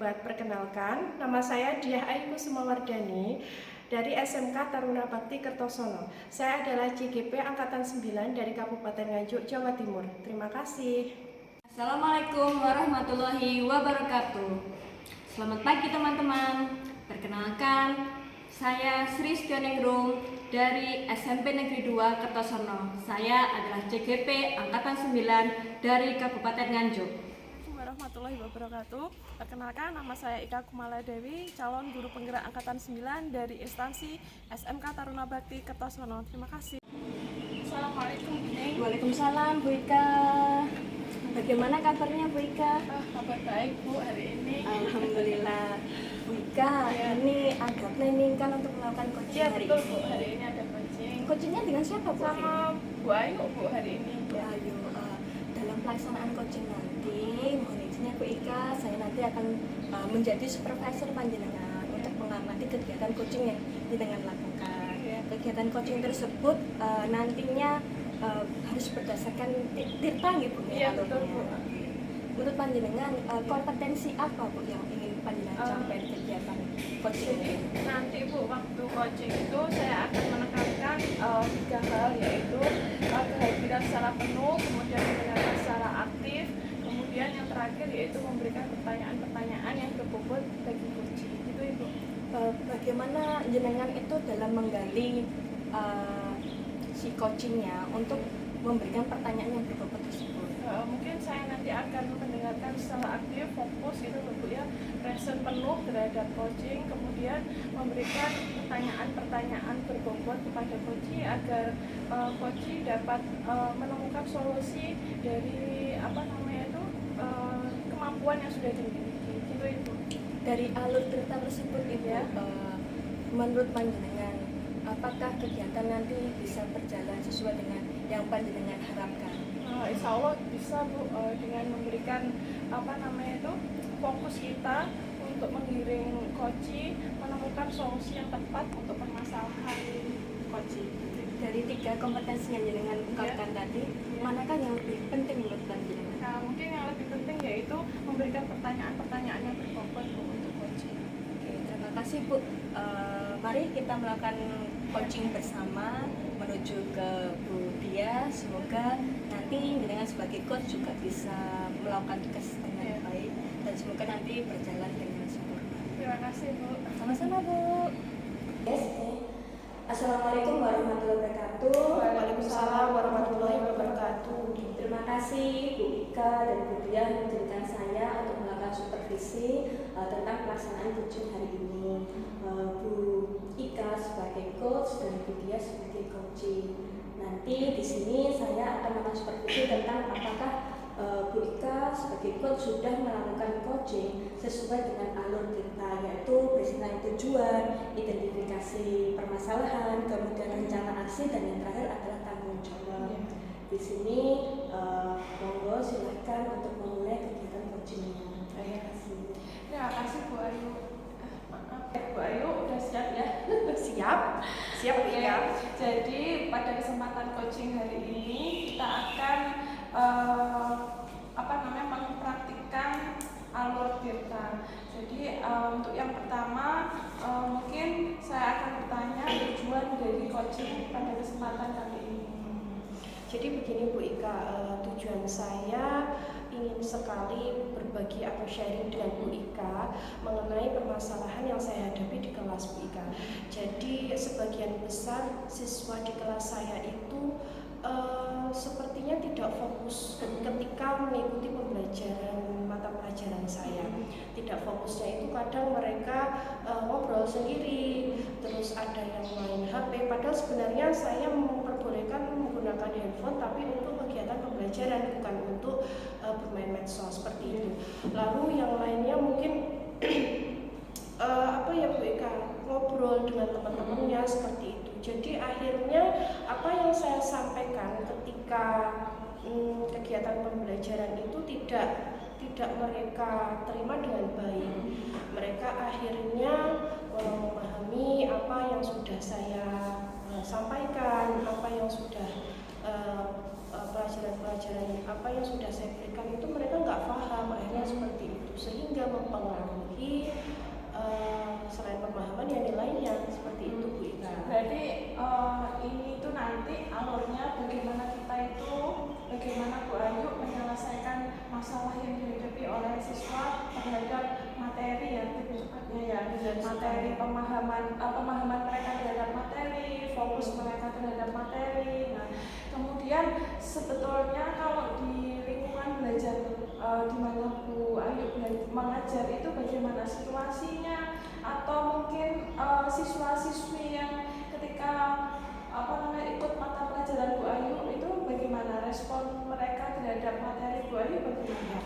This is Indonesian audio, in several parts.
hebat. Perkenalkan, nama saya Diah Ayu Kusumawardani dari SMK Taruna Bakti Kertosono. Saya adalah CGP Angkatan 9 dari Kabupaten Nganjuk, Jawa Timur. Terima kasih. Assalamualaikum warahmatullahi wabarakatuh. Selamat pagi teman-teman. Perkenalkan, saya Sri Stioningrum dari SMP Negeri 2 Kertosono. Saya adalah CGP Angkatan 9 dari Kabupaten Nganjuk. Warahmatullahi wabarakatuh. Perkenalkan, nama saya Ika Kumala Dewi, calon guru penggerak Angkatan 9 dari instansi SMK Taruna Bakti Kertosono. Terima kasih. Assalamualaikum, Bu Neng. Waalaikumsalam, Bu Ika. Bagaimana kabarnya, Bu Ika? Kabar baik, Bu, hari ini. Alhamdulillah. Bu Ika, ini ada planning kan untuk melakukan coaching Iya, hari betul, ini. Bu. Hari ini ada coaching. Coachingnya dengan siapa, Bu? Sama Bu Ayu, Bu, hari ini. Bu Ayu. Dalam pelaksanaan coaching nanti, mohon izinnya Bu Ika, saya nanti akan menjadi supervisor panjenengan untuk mengamati kegiatan coaching yang panjenengan lakukan. Kegiatan coaching tersebut nantinya harus berdasarkan tirta gitu Iya, ya, betul, Bu. Menurut panjenengan kompetensi apa Bu yang ingin panjenengan capai di kegiatan coaching Jadi ini? nanti Bu, waktu coaching itu saya akan menekankan 3 hal, yaitu kehadiran secara penuh, kemudian mendengarkan secara aktif, kemudian yang terakhir yaitu memberikan pertanyaan-pertanyaan yang berbobot bagi coaching. Itu Ibu. Bagaimana jenengan itu dalam menggali si coachingnya untuk memberikan pertanyaan yang berbobot tersebut? Mungkin saya nanti akan mendengarkan secara aktif, fokus gitu Bu ya, present penuh terhadap coaching, kemudian memberikan pertanyaan-pertanyaan berbobot kepada coaching agar coaching dapat menemukan solusi dari kemampuan yang sudah dimiliki. Gitu Ibu. Dari alur cerita tersebut Ibu, Ya. menurut panjenengan apakah kegiatan nanti bisa berjalan sesuai dengan yang panjenengan harapkan? Insya Allah bisa Bu, dengan memberikan fokus kita untuk menggiring coaching menemukan solusi yang tepat untuk permasalahan coaching. Dari 3 kompetensi yang jenengan ungkapkan tadi, manakah yang lebih penting menurut panjenengan? Nah, mungkin yang lebih penting yaitu memberikan pertanyaan-pertanyaan yang berbobot Bu, untuk coaching. Oke, terima kasih Bu. Mari kita melakukan coaching bersama menuju ke Bu Dia. Semoga nanti jenengan sebagai coach juga bisa melakukan tugas dengan baik dan semoga nanti berjalan dengan sempurna. Terima kasih Bu. Sama-sama Bu. Assalamualaikum warahmatullahi wabarakatuh. Waalaikumsalam warahmatullahi wabarakatuh. Terima kasih Bu Ika dan Bu Dia mengizinkan saya untuk melakukan supervisi tentang pelaksanaan coaching hari ini. Bu Ika sebagai coach dan Bu Dia sebagai coaching. Nanti di sini saya akan melakukan supervisi tentang apakah Bu Ika sebagai coach sudah melakukan coaching sesuai dengan alur kita, yaitu berisikan tujuan, identifikasi permasalahan, kemudian rencana aksi, dan yang terakhir adalah tanggung jawab. Di sini monggo silahkan untuk memulai kegiatan coachingnya. Terima kasih. Terima kasih Bu Ayu. Maaf, Bu Ayu udah siap ya? Siap Bu Ika. Jadi pada kesempatan coaching hari ini kita akan mempraktikkan alur tirta. Jadi untuk yang pertama mungkin saya akan bertanya tujuan dari coaching pada kesempatan kali ini. Jadi begini Bu Ika, tujuan saya ingin sekali berbagi atau sharing dengan Bu Ika mengenai permasalahan yang saya hadapi di kelas Bu Ika. Jadi sebagian besar siswa di kelas saya itu sepertinya tidak fokus ketika mengikuti pembelajaran mata pelajaran saya. Tidak fokusnya itu kadang mereka ngobrol sendiri, terus ada yang main HP, padahal sebenarnya saya memperbolehkan menggunakan handphone tapi untuk kegiatan pembelajaran, bukan untuk bermain medsos seperti itu. Lalu yang lainnya mungkin Bu Ika, ngobrol dengan teman-temannya seperti itu. Jadi akhirnya apa yang saya sampaikan ketika kegiatan pembelajaran itu tidak mereka terima dengan baik. Mereka akhirnya memahami apa yang sudah saya sampaikan, apa yang sudah pelajaran-pelajaran apa yang sudah saya berikan itu mereka nggak paham, akhirnya seperti itu, sehingga mempengaruhi tapi selain pemahaman ya nilainya seperti itu Bu Ika. Berarti ini tuh nanti alurnya bagaimana kita itu, bagaimana Bu Ayu menyelesaikan masalah yang dihadapi oleh siswa terhadap materi ya, lebih tepatnya ya, materi pemahaman mereka terhadap materi, fokus mereka terhadap materi. Nah, kemudian sebetulnya kalau di lingkungan belajar di mana Bu Ayu mengajar itu bagaimana situasinya, atau mungkin siswa-siswi yang ketika ikut mata pelajaran Bu Ayu itu bagaimana respon mereka terhadap materi Bu Ayu bagaimana?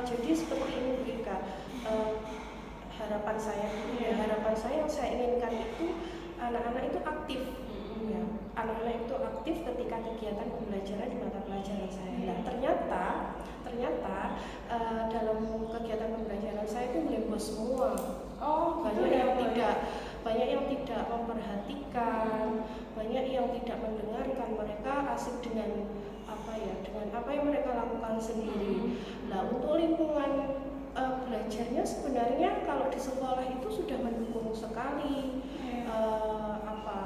Jadi seperti ini Bu Ika, harapan saya yang saya inginkan itu anak-anak itu aktif. Ya, anak-anak itu aktif ketika kegiatan pembelajaran di mata pelajaran saya. Nah, ternyata dalam kegiatan pembelajaran saya itu melebos semua. Banyak yang tidak memperhatikan, banyak yang tidak mendengarkan. Mereka asik dengan apa yang mereka lakukan sendiri. Nah, untuk lingkungan belajarnya sebenarnya kalau di sekolah itu sudah mendukung sekali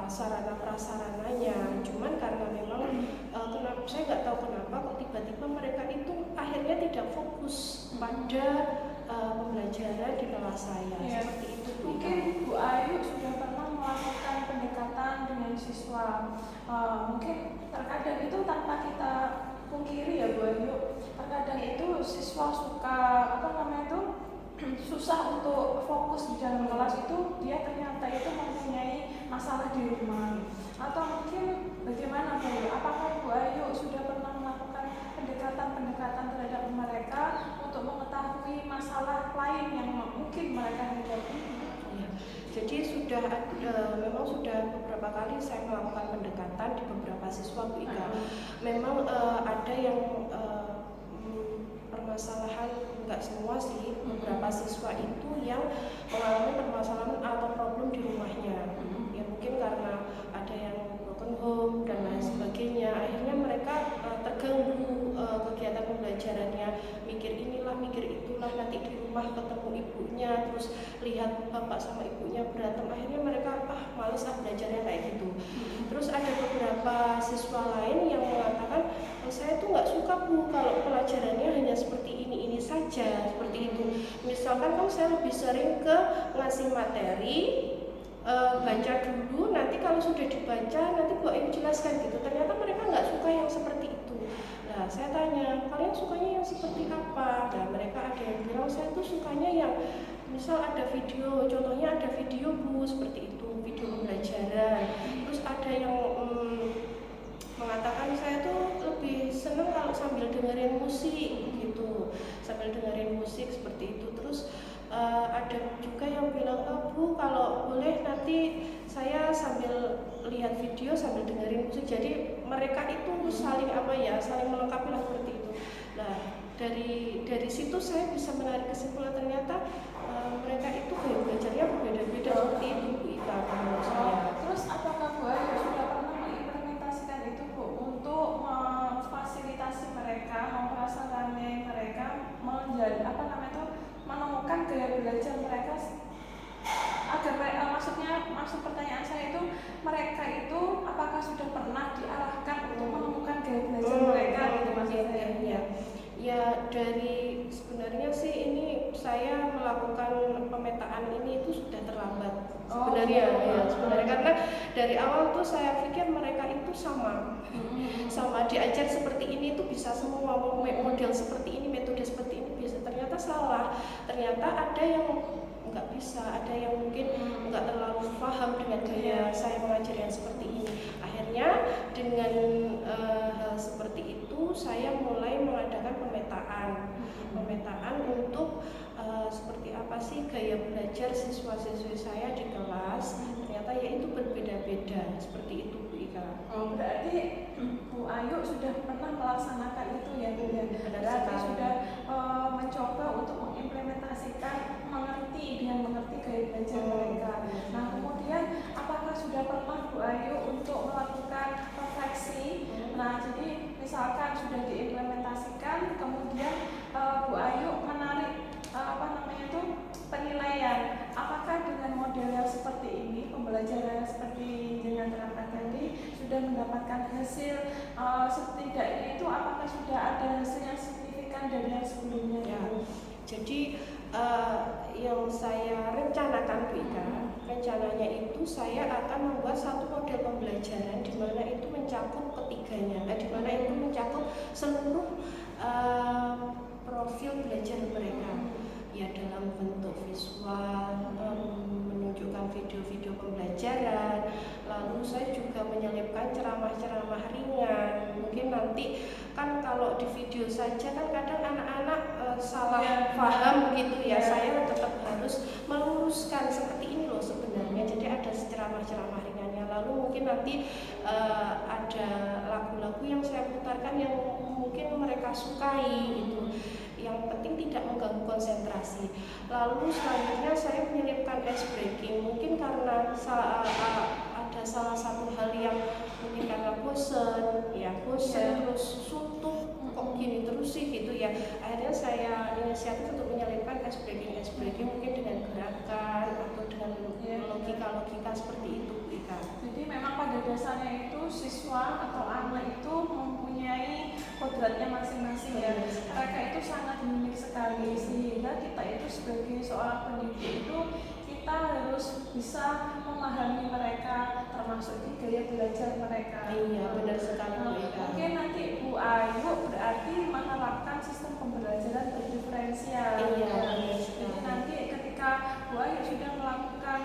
sarana prasarananya. Cuman karena memang saya nggak tahu kenapa kok tiba-tiba mereka itu akhirnya tidak fokus pada pembelajaran di kelas saya. Seperti itu. Mungkin Bu Ayu sudah pernah melakukan pendekatan dengan siswa. Mungkin terkadang itu tanpa kita pungkiri ya Bu Ayu, terkadang itu siswa suka susah untuk fokus di dalam kelas itu, dia ternyata itu mempunyai masalah di rumah. Atau mungkin bagaimana Bu Ayu? Apakah Bu Ayu sudah pernah melakukan pendekatan terhadap mereka untuk mengetahui masalah lain yang mungkin mereka hadapi? Ya, jadi memang sudah beberapa kali saya melakukan pendekatan di beberapa siswa Bu Ika. Memang ada yang permasalahan, enggak semua sih, beberapa siswa itu yang mengalami permasalahan atau problem di rumahnya. Ya mungkin karena ada yang broken home dan lain sebagainya, akhirnya mereka terganggu kegiatan pembelajarannya, mikir inilah mikir itulah, nanti di rumah ketemu ibunya terus lihat bapak sama ibunya berantem, akhirnya mereka males belajarnya kayak gitu. Terus ada beberapa siswa lain yang mengatakan, saya tuh nggak suka Bu kalau pelajarannya hanya seperti ini saja, seperti itu. Misalkan kan saya lebih sering ke ngasih materi, baca dulu, nanti kalau sudah dibaca nanti Bu Ayu jelaskan gitu. Ternyata mereka nggak suka yang seperti itu. Nah, saya tanya, kalian sukanya yang seperti apa? Nah, mereka ada yang bilang saya tuh sukanya yang misal ada video, contohnya ada video Bu, seperti itu, video pembelajaran. Terus ada yang mengatakan saya tuh lebih seneng kalau sambil dengerin musik gitu, sambil dengerin musik seperti itu. Terus ada juga yang bilang, Bu kalau boleh nanti saya sambil lihat video sambil dengerin musik. Jadi mereka itu saling saling melengkapi lah seperti itu. Nah, dari situ saya bisa menarik kesimpulan ternyata mereka itu gaya belajarnya berbeda-beda seperti itu Bu Ika menurut saya. Terus apakah Bu Ayu sudah pernah mengimplementasikan itu Bu untuk memfasilitasi mereka, memprasarani mereka menemukan gaya belajar mereka agar maksud pertanyaan saya itu mereka itu apakah sudah pernah diarahkan untuk menemukan gaya belajar mereka gitu maksudnya? Ya dari sebenarnya sih ini saya melakukan pemetaan ini itu sudah terlambat sebenarnya karena dari awal tuh saya pikir mereka itu sama diajar seperti ini tuh bisa semua model seperti ini, metode seperti ini bisa. Ternyata salah, ternyata ada yang nggak bisa, ada yang mungkin nggak terlalu paham dengan gaya saya mengajar yang seperti ini. Akhirnya dengan hal seperti itu saya mulai mengadakan pemetaan untuk seperti apa sih gaya belajar siswa-siswi saya di kelas. Ternyata ya itu berbeda-beda seperti itu Bu Ika. Berarti Bu Ayu sudah pernah melaksanakan itu ya Bu ya. Berarti sudah mencoba untuk mengimplementasikan mengerti gaya belajar mereka. Nah kemudian apakah sudah pernah Bu Ayu untuk melakukan refleksi? Nah jadi misalkan sudah diimplementasikan, kemudian Bu Ayu menarik penilaian apakah dengan model yang seperti ini, pembelajaran seperti dengan terapkan tadi sudah mendapatkan hasil setidaknya itu apakah sudah ada hasil yang signifikan dari yang sebelumnya Ya. itu? Jadi yang saya rencanakan Bu Ika, rencananya itu saya akan membuat satu model pembelajaran di mana itu mencakup ketiganya, di mana itu mencakup seluruh profil belajar mereka, ya dalam bentuk visual, menunjukkan video-video pembelajaran, lalu saya juga menyelipkan ceramah-ceramah ringan. Mungkin nanti kan kalau di video saja kan kadang anak-anak salah paham gitu ya, saya tetap harus meluruskan seperti ini loh sebenarnya. Jadi ada ceramah-ceramah ringannya, lalu mungkin nanti ada lagu-lagu yang saya putarkan yang mungkin mereka sukai gitu, yang penting tidak mengganggu konsentrasi. Lalu selanjutnya saya menyelipkan ice breaking, mungkin karena ada salah satu hal yang mungkin karena bosen terus suntuk kok gini terus sih gitu ya, akhirnya saya inisiatif untuk menyelipkan ice breaking mungkin dengan gerakan atau dengan logika seperti itu Bu Ika. Jadi memang pada dasarnya itu siswa atau anak itu mempunyai kodratnya masing-masing ya. Mereka itu sangat unik sekali, sehingga kita itu sebagai seorang pendidik itu kita harus bisa memahami mereka, termasuk di gaya belajar mereka. Iya, benar sekali Bu Ika. Mungkin nanti Bu Ayu berarti menerapkan sistem pembelajaran berdiferensial. Iya, jadi nanti ketika Bu Ayu sudah melakukan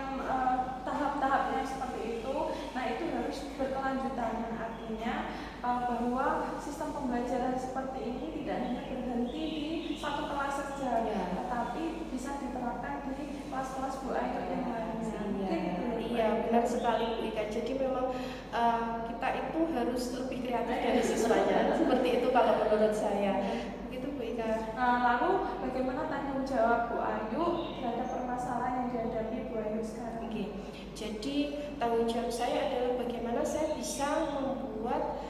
tahap-tahapnya seperti itu, nah itu harus berkelanjutan. Artinya bahwa sistem pembelajaran seperti ini tidak hanya berhenti di satu kelas saja, tetapi bisa diterapkan di kelas-kelas Bu Ayu yang lainnya. Iya, benar sekali Bu Ika. Jadi memang kita itu harus lebih kreatif dari siswanya. Seperti itu kalau menurut saya. Begitu Bu Ika. Lalu bagaimana tanggung jawab Bu Ayu terhadap permasalahan yang dihadapi Bu Ayu sekarang? Oke. Jadi tanggung jawab saya adalah bagaimana saya bisa membuat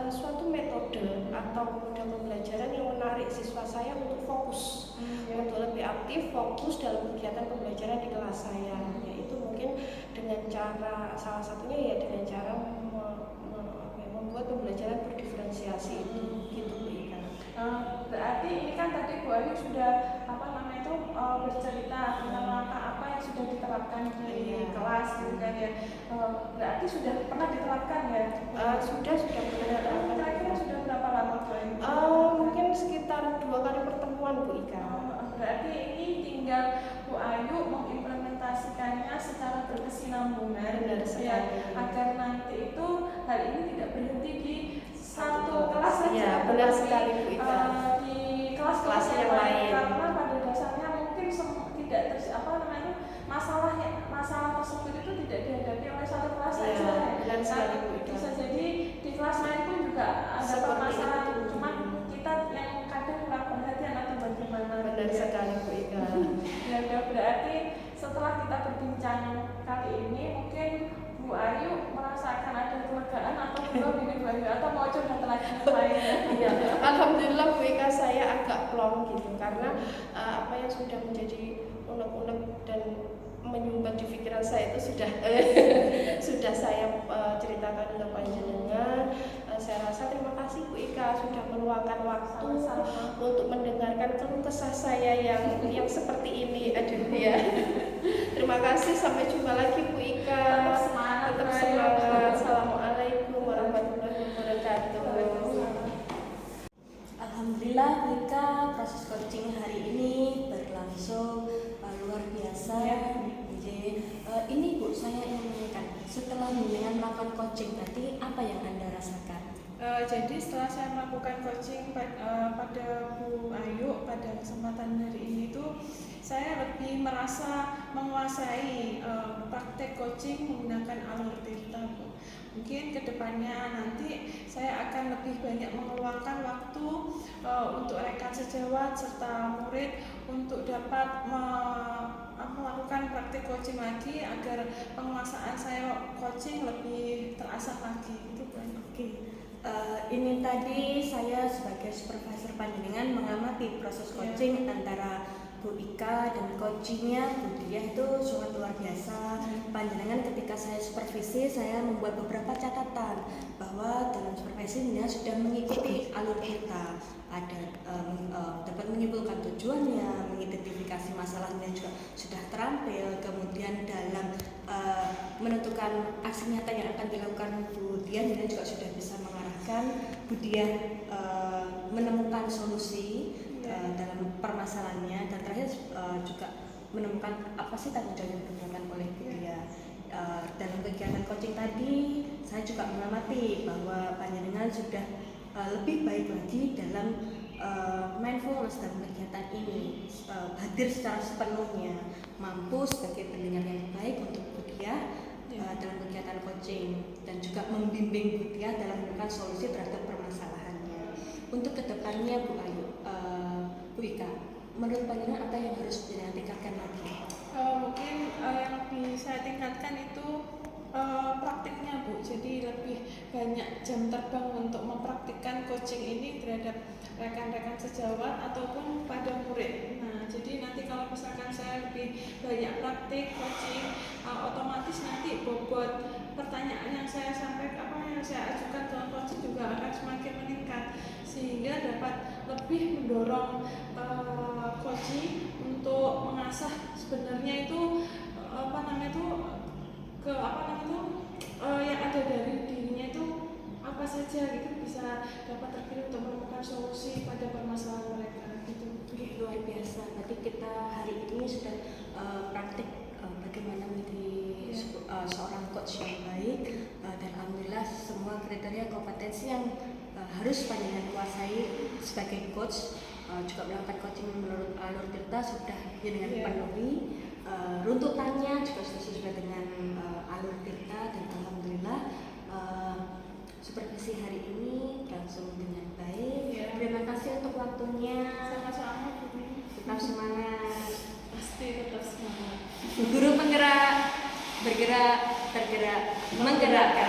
suatu metode atau model pembelajaran yang menarik siswa saya untuk fokus, untuk lebih aktif fokus dalam kegiatan pembelajaran di kelas saya. Yaitu mungkin dengan cara, salah satunya ya dengan cara membuat pembelajaran berdiferensiasi itu, gitu Bu Ika. Berarti ini kan tadi Bu Ayu sudah bercerita tentang langkah apa yang sudah diterapkan di kelas gitu kan ya. Berarti sudah pernah diterapkan ya? Sudah pernah diterapkan. Kira-kira sudah berapa lama Bu Ayu? Mungkin sekitar 2 kali pertemuan Bu Ika. Berarti ini tinggal Bu Ayu mengimplementasikannya secara berkesinambungan ya, agar nanti itu hal ini tidak berhenti di satu kelas saja. Ya, benar sekali Bu Ika. Di kelas-kelas yang lain, karena pada dasarnya mungkin tidak masalah tersebut itu tidak dihadapi oleh satu kelas saja. Benar sekali Bu Ika. Bisa jadi di kelas lain pun juga ada permasalahan, cuma kita yang kadang kurang perhatian atau bagaimana. Benar sekali Bu Ika. Ya udah, berarti setelah kita berbincang kali ini mungkin Bu Ayu merasakan ada kelegaan atau belum ini Bu Ayu, atau mau curhat lagi lainnya? Iya, alhamdulillah Bu Ika, saya agak plong gitu karena apa yang sudah menjadi unek-unek dan menyumbat di pikiran saya itu sudah saya ceritakan dengan panjenengan. Saya rasa terima kasih Bu Ika sudah meluangkan waktu untuk mendengarkan keluh kesah saya yang seperti ini. Aduh ya. Terima kasih, sampai jumpa lagi Bu Ika. Tetap semangat. Assalamualaikum warahmatullahi wabarakatuh. Alhamdulillah Bu Ika, proses coaching hari ini berlangsung luar biasa. Ini Bu, saya ingin menanyakan, setelah dengan melakukan coaching tadi apa yang Anda rasakan? Jadi setelah saya melakukan coaching pada Bu Ayu pada kesempatan hari ini itu saya lebih merasa menguasai praktek coaching menggunakan alur Tirta Bu. Mungkin kedepannya nanti saya akan lebih banyak mengeluarkan waktu untuk rekan sejawat serta murid untuk dapat melakukan praktik coaching lagi agar penguasaan saya coaching lebih terasah lagi. Itu kan. Oke. Ini tadi saya sebagai supervisor panjenengan mengamati proses coaching antara Bu Ika dan coachingnya Bu Diah itu sangat luar biasa. Panjenengan ketika saya supervisi, saya membuat beberapa catatan bahwa dalam supervisinya sudah mengikuti alur kita, ada dapat menyimpulkan tujuannya, mengidentifikasi masalahnya juga sudah terampil, kemudian dalam menentukan aksi nyata yang akan dilakukan Bu Diah juga sudah bisa mengarahkan Bu Diah menemukan solusi dalam permasalahannya, dan terakhir juga menemukan apa sih tanggung jawab yang diberikan oleh Bu Diah. Dalam kegiatan coaching tadi saya juga mengamati bahwa panjenengan sudah lebih baik lagi dalam mindfulness dalam kegiatan ini, hadir secara sepenuhnya, mampu sebagai pendengar yang baik untuk Bu Diah dalam kegiatan coaching, dan juga membimbing Bu Diah dalam menemukan solusi terhadap permasalahannya. Untuk kedepannya Bu Ayu, Bu Ika, menurut panjenengan apa yang harus ditingkatkan lagi? Mungkin yang bisa saya tingkatkan itu praktiknya Bu, jadi lebih banyak jam terbang untuk mempraktikkan coaching ini terhadap rekan-rekan sejawat ataupun pada murid. Nah, jadi nanti kalau misalkan saya lebih banyak praktik coaching, otomatis nanti bobot pertanyaan yang saya sampaikan, yang saya ajukan dalam coaching juga akan semakin meningkat, sehingga dapat lebih mendorong coaching untuk mengasah sebenarnya itu yang ada dari dirinya itu apa saja gitu, bisa dapat terpilih untuk menemukan solusi pada permasalahan mereka gitu. Luar biasa. Berarti kita hari ini sudah praktik bagaimana menjadi seorang coach yang baik, dan alhamdulillah semua kriteria kompetensi yang harus panjenengan kuasai sebagai coach, juga melakukan coaching menurut alur Tirta sudah dengan dipenuhi. Runtutannya juga sudah sesuai dengan alur Tirta, dan alhamdulillah supervisi hari ini berlangsung dengan baik. Terima kasih untuk waktunya. Sama-sama Bu. Tetap semangat. Pasti tetap semangat. Guru penggerak, bergerak, tergerak, menggerakkan.